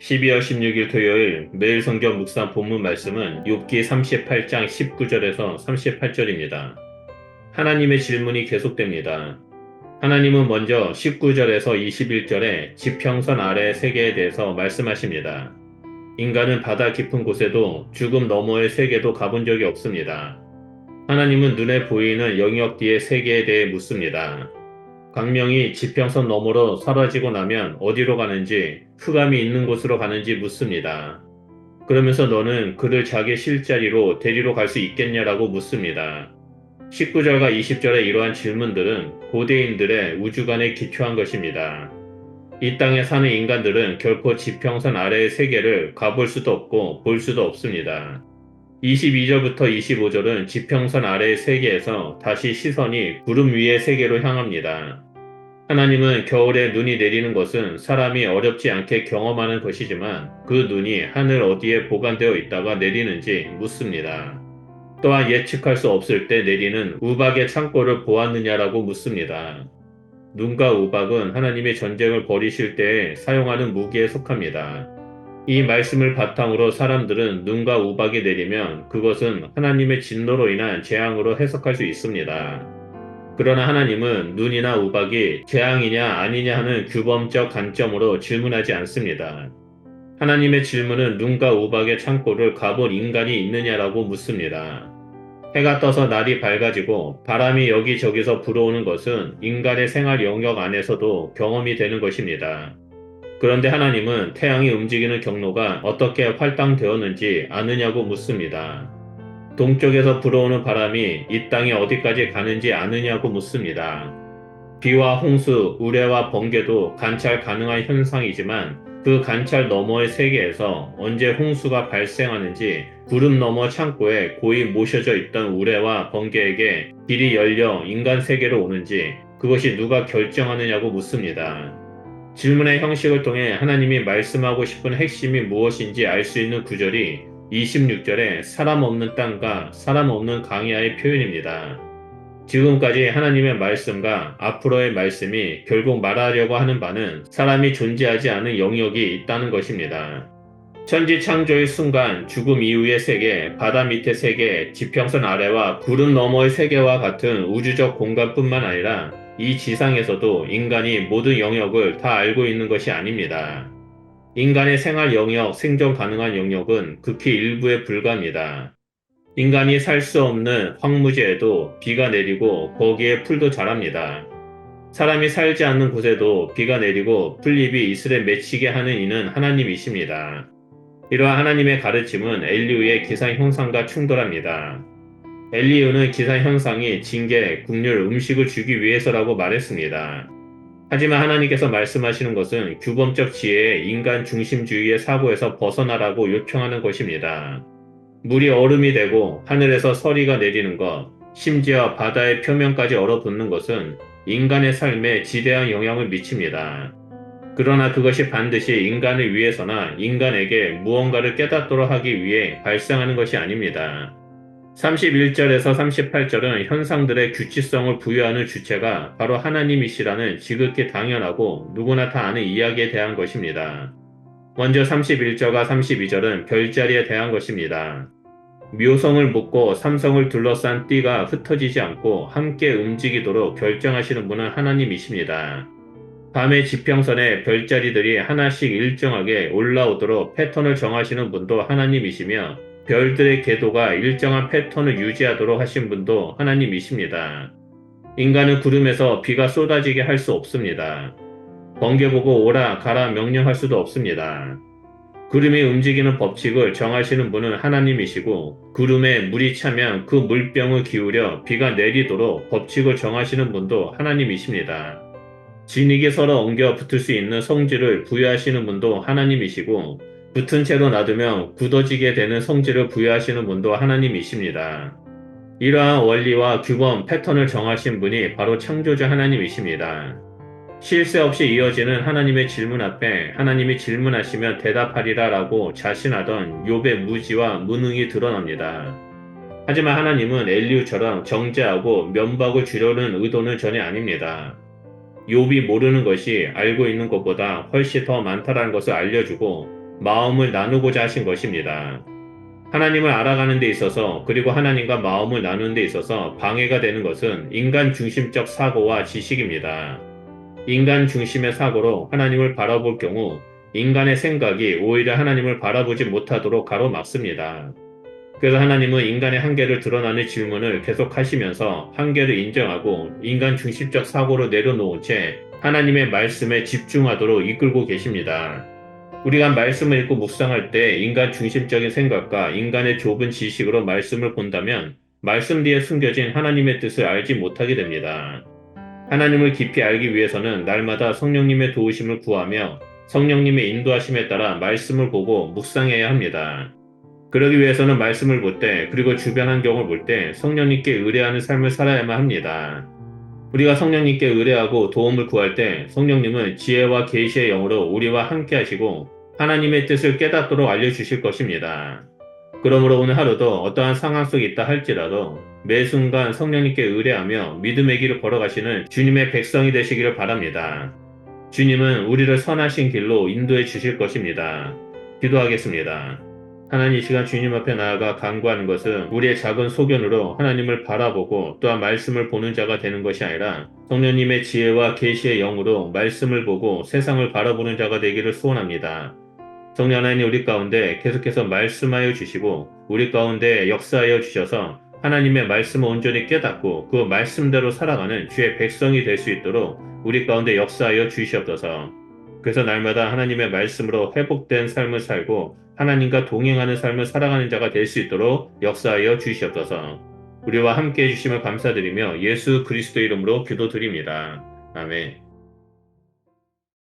12월 16일 토요일 매일 성경 묵상 본문 말씀은 욥기 38장 19절에서 38절입니다. 하나님의 질문이 계속됩니다. 하나님은 먼저 19절에서 21절에 지평선 아래의 세계에 대해서 말씀하십니다. 인간은 바다 깊은 곳에도 죽음 너머의 세계도 가본 적이 없습니다. 하나님은 눈에 보이는 영역 뒤의 세계에 대해 묻습니다. 광명이 지평선 너머로 사라지고 나면 어디로 가는지, 흑암이 있는 곳으로 가는지 묻습니다. 그러면서 너는 그를 자기 실자리로 데리러 갈 수 있겠냐라고 묻습니다. 19절과 20절의 이러한 질문들은 고대인들의 우주관에 기초한 것입니다. 이 땅에 사는 인간들은 결코 지평선 아래의 세계를 가볼 수도 없고 볼 수도 없습니다. 22절부터 25절은 지평선 아래의 세계에서 다시 시선이 구름 위의 세계로 향합니다. 하나님은 겨울에 눈이 내리는 것은 사람이 어렵지 않게 경험하는 것이지만 그 눈이 하늘 어디에 보관되어 있다가 내리는지 묻습니다. 또한 예측할 수 없을 때 내리는 우박의 창고를 보았느냐라고 묻습니다. 눈과 우박은 하나님의 전쟁을 벌이실 때에 사용하는 무기에 속합니다. 이 말씀을 바탕으로 사람들은 눈과 우박이 내리면 그것은 하나님의 진노로 인한 재앙으로 해석할 수 있습니다. 그러나 하나님은 눈이나 우박이 재앙이냐 아니냐 하는 규범적 관점으로 질문하지 않습니다. 하나님의 질문은 눈과 우박의 창고를 가본 인간이 있느냐라고 묻습니다. 해가 떠서 날이 밝아지고 바람이 여기저기서 불어오는 것은 인간의 생활 영역 안에서도 경험이 되는 것입니다. 그런데 하나님은 태양이 움직이는 경로가 어떻게 할당되었는지 아느냐고 묻습니다. 동쪽에서 불어오는 바람이 이 땅에 어디까지 가는지 아느냐고 묻습니다. 비와 홍수, 우레와 번개도 관찰 가능한 현상이지만 그 관찰 너머의 세계에서 언제 홍수가 발생하는지 구름 너머 창고에 고이 모셔져 있던 우레와 번개에게 길이 열려 인간 세계로 오는지 그것이 누가 결정하느냐고 묻습니다. 질문의 형식을 통해 하나님이 말씀하고 싶은 핵심이 무엇인지 알 수 있는 구절이 26절에 사람 없는 땅과 사람 없는 광야의 표현입니다. 지금까지 하나님의 말씀과 앞으로의 말씀이 결국 말하려고 하는 바는 사람이 존재하지 않은 영역이 있다는 것입니다. 천지 창조의 순간 죽음 이후의 세계, 바다 밑의 세계, 지평선 아래와 구름 너머의 세계와 같은 우주적 공간뿐만 아니라 이 지상에서도 인간이 모든 영역을 다 알고 있는 것이 아닙니다. 인간의 생활 영역, 생존 가능한 영역은 극히 일부에 불과합니다. 인간이 살 수 없는 황무지에도 비가 내리고 거기에 풀도 자랍니다. 사람이 살지 않는 곳에도 비가 내리고 풀잎이 이슬에 맺히게 하는 이는 하나님이십니다. 이러한 하나님의 가르침은 엘리후의 기상 현상과 충돌합니다. 엘리후는 기상 현상이 징계, 국률, 음식을 주기 위해서라고 말했습니다. 하지만 하나님께서 말씀하시는 것은 규범적 지혜의 인간 중심주의의 사고에서 벗어나라고 요청하는 것입니다. 물이 얼음이 되고 하늘에서 서리가 내리는 것, 심지어 바다의 표면까지 얼어붙는 것은 인간의 삶에 지대한 영향을 미칩니다. 그러나 그것이 반드시 인간을 위해서나 인간에게 무언가를 깨닫도록 하기 위해 발생하는 것이 아닙니다. 31절에서 38절은 현상들의 규칙성을 부여하는 주체가 바로 하나님이시라는 지극히 당연하고 누구나 다 아는 이야기에 대한 것입니다. 먼저 31절과 32절은 별자리에 대한 것입니다. 묘성을 묶고 삼성을 둘러싼 띠가 흩어지지 않고 함께 움직이도록 결정하시는 분은 하나님이십니다. 밤의 지평선에 별자리들이 하나씩 일정하게 올라오도록 패턴을 정하시는 분도 하나님이시며 별들의 궤도가 일정한 패턴을 유지하도록 하신 분도 하나님이십니다. 인간은 구름에서 비가 쏟아지게 할 수 없습니다. 번개 보고 오라 가라 명령할 수도 없습니다. 구름이 움직이는 법칙을 정하시는 분은 하나님이시고 구름에 물이 차면 그 물병을 기울여 비가 내리도록 법칙을 정하시는 분도 하나님이십니다. 진흙이 서로 엉겨 붙을 수 있는 성질을 부여하시는 분도 하나님이시고 붙은 채로 놔두면 굳어지게 되는 성질을 부여하시는 분도 하나님이십니다. 이러한 원리와 규범, 패턴을 정하신 분이 바로 창조주 하나님이십니다. 쉴 새 없이 이어지는 하나님의 질문 앞에 하나님이 질문하시면 대답하리라 라고 자신하던 욥의 무지와 무능이 드러납니다. 하지만 하나님은 엘리후처럼 정죄하고 면박을 주려는 의도는 전혀 아닙니다. 욥이 모르는 것이 알고 있는 것보다 훨씬 더 많다라는 것을 알려주고 마음을 나누고자 하신 것입니다. 하나님을 알아가는 데 있어서 그리고 하나님과 마음을 나누는 데 있어서 방해가 되는 것은 인간 중심적 사고와 지식입니다. 인간 중심의 사고로 하나님을 바라볼 경우 인간의 생각이 오히려 하나님을 바라보지 못하도록 가로막습니다. 그래서 하나님은 인간의 한계를 드러나는 질문을 계속하시면서 한계를 인정하고 인간 중심적 사고를 내려놓은 채 하나님의 말씀에 집중하도록 이끌고 계십니다. 우리가 말씀을 읽고 묵상할 때 인간 중심적인 생각과 인간의 좁은 지식으로 말씀을 본다면 말씀 뒤에 숨겨진 하나님의 뜻을 알지 못하게 됩니다. 하나님을 깊이 알기 위해서는 날마다 성령님의 도우심을 구하며 성령님의 인도하심에 따라 말씀을 보고 묵상해야 합니다. 그러기 위해서는 말씀을 볼 때 그리고 주변 환경을 볼 때 성령님께 의뢰하는 삶을 살아야만 합니다. 우리가 성령님께 의뢰하고 도움을 구할 때 성령님은 지혜와 계시의 영으로 우리와 함께 하시고 하나님의 뜻을 깨닫도록 알려주실 것입니다. 그러므로 오늘 하루도 어떠한 상황 속에 있다 할지라도 매 순간 성령님께 의뢰하며 믿음의 길을 걸어가시는 주님의 백성이 되시기를 바랍니다. 주님은 우리를 선하신 길로 인도해 주실 것입니다. 기도하겠습니다. 하나님, 이 시간 주님 앞에 나아가 간구하는 것은 우리의 작은 소견으로 하나님을 바라보고 또한 말씀을 보는 자가 되는 것이 아니라 성령님의 지혜와 계시의 영으로 말씀을 보고 세상을 바라보는 자가 되기를 소원합니다. 성령 하나님, 우리 가운데 계속해서 말씀하여 주시고 우리 가운데 역사하여 주셔서 하나님의 말씀을 온전히 깨닫고 그 말씀대로 살아가는 주의 백성이 될 수 있도록 우리 가운데 역사하여 주시옵소서. 그래서 날마다 하나님의 말씀으로 회복된 삶을 살고 하나님과 동행하는 삶을 살아가는 자가 될 수 있도록 역사하여 주시옵소서. 우리와 함께 해주심을 감사드리며 예수 그리스도 이름으로 기도드립니다. 아멘.